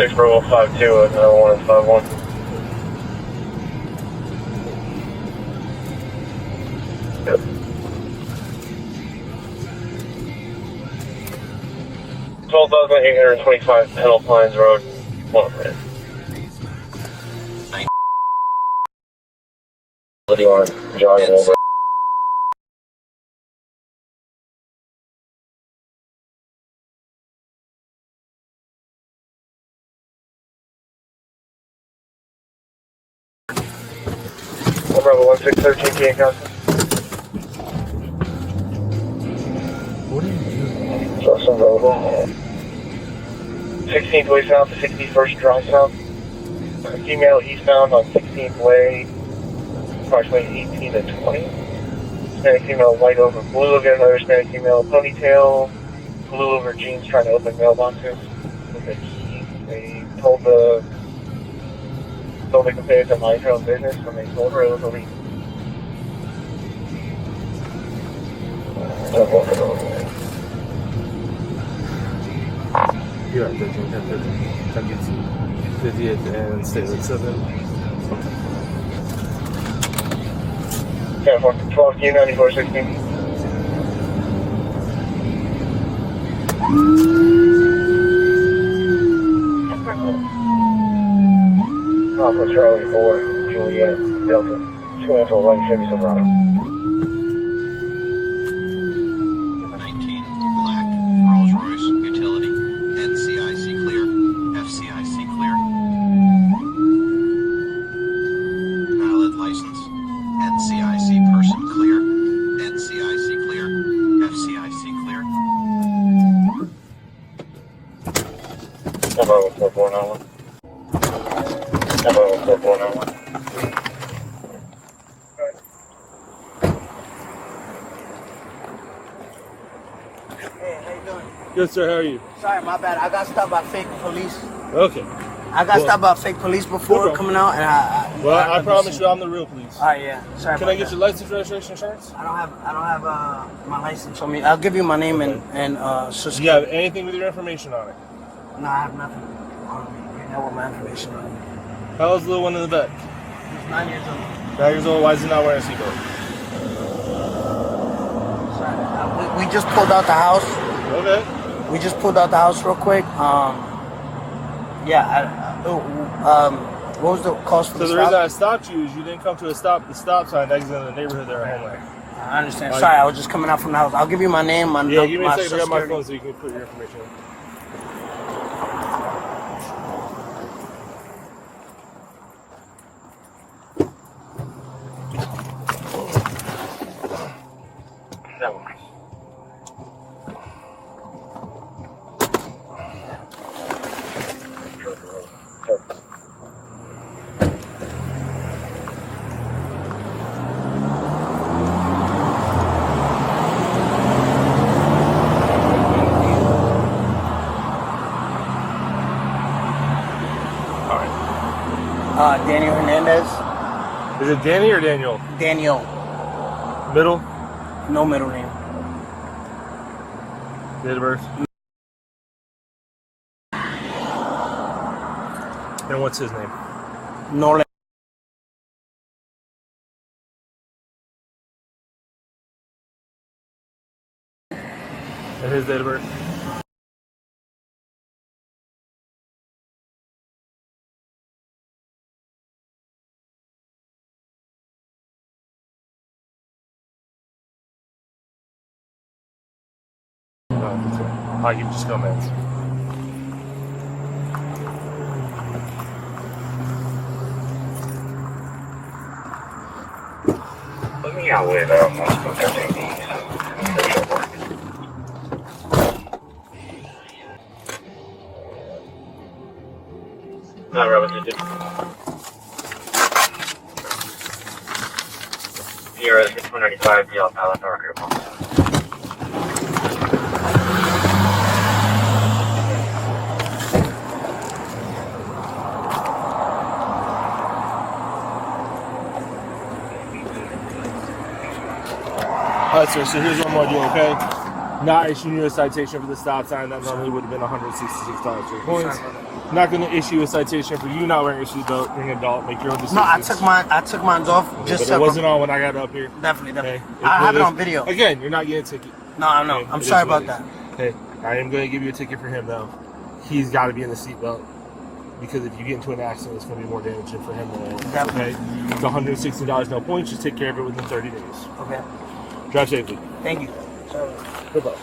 6 Bravo 52 and 151. Yep. 12,825 Hill Pines Road, 1 minute. What do you want? Jogging over. Bravo 1613 King Council. What are you doing? So some available. 16th Way South to 61st Drive South. Female eastbound on 16th Way, approximately 18 to 20. Hispanic female white over blue. Again, another Hispanic female ponytail. Blue over jeans trying to open mailboxes with a key. They told the company to mind her own business when they told her it was illegal. You're at 13, 10, 13. 50th and State Road 7. 10, 12, Q94, 16. Alpha Charlie 4, Juliet, Delta. 2 Info 1, Chevy Silverado. 19, black, Rolls Royce, utility, NCIC clear, FCIC clear. Valid license, NCIC person clear, NCIC clear, FCIC clear. Number 4491. Number 4491. Good, sir. How are you? Sorry, my bad. I got stopped by fake police. Okay. I got stopped by fake police before No coming out, and I promise you, I'm the real police. All right, yeah. Sorry. Can I get your license, registration, insurance? I don't have my license on me. I'll give you my name and social. Do you have anything with your information on it? No, I have nothing on me. You know what my information on me. How's the little one in the back? He's 9 years old. 9 years old. Why is he not wearing a seatbelt? Sorry. We just pulled out the house. Okay. We just pulled out the house real quick. What was the cost for So the the reason stop? I stopped you is you didn't come to the stop sign exit in the neighborhood there at Homeland. I understand. Sorry, I was just coming out from the house. I'll give you my name, my Yeah, give me a my second to social grab my security. phone so you can put your information in. That one. Daniel Hernandez. Is it Danny or Daniel? Daniel. Middle? No middle name. Date of birth? And what's his name? Norland. And his date of birth? I can just come in. Put me out with multiple techniques. Not Robin, did you? Sierra 695, DL Pilot, North Carolina. Alright, sir, so here's what I'm gonna do, okay? not issuing you a citation for the stop sign. That normally would have been $166 for points. Not going to issue a citation for you not wearing a seatbelt. You're an adult. Make your own decisions. No, I took mine off. Just but it wasn't on when I got up here. Definitely. Okay. I have it on video. Again, you're not getting a ticket. No, I know. Okay. I'm sorry about that. Hey, I am going to give you a ticket for him though. He's got to be in the seatbelt because if you get into an accident, it's going to be more damaging for him than Definitely. Okay. It's $160, no points. Just take care of it within 30 days. Okay. Drive safely. Thank you. Goodbye.